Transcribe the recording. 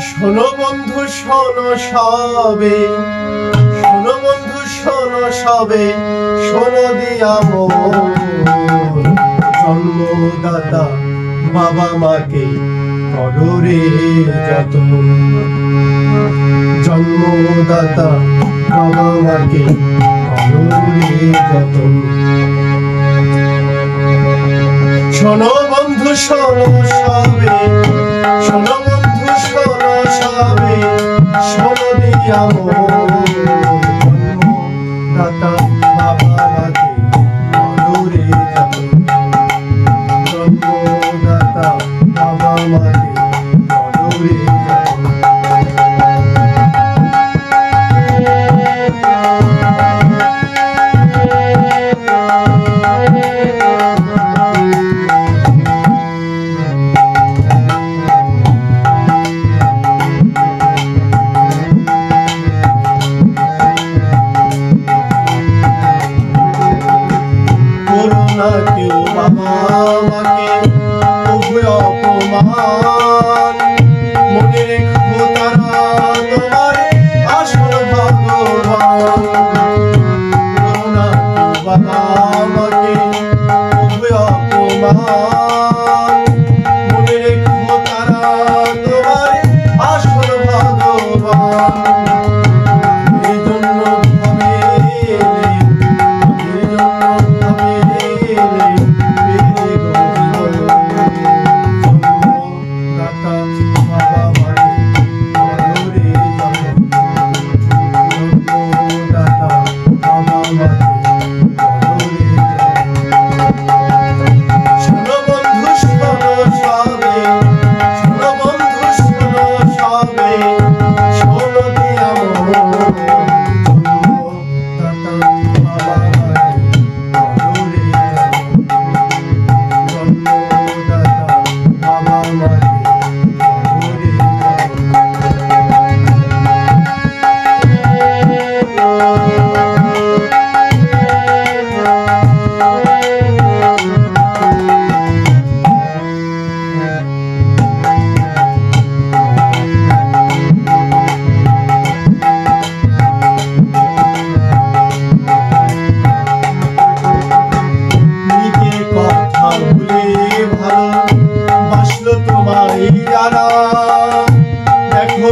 শোনো বন্ধু শোনো সবে, শোনো বন্ধু শোনো সবে, শোনো দিয়া মোর জন্মদাতা বাবা মাকে কররে যতন। জন্মদাতা বাবা মাকে কররে যতন। শোনো বন্ধু শোনো সবে, শোনো বন্ধু শোনো সবে, শোনো দিয়া মোর জন্মদাতা বাবা মাকে কররে যতন। জন্মদাতা বাবা মাকে কররে যতন। কেউ বাবা মাকে উভয় অপমান, মনে রেখো তারা তোমার আসল ভগবান। করোনা কেউ বাবা মাকে উভয় অপমান, মনে রেখো তারা তোমার আসল ভগবান। ভালোবাসলো তোমায় যারা, দেখো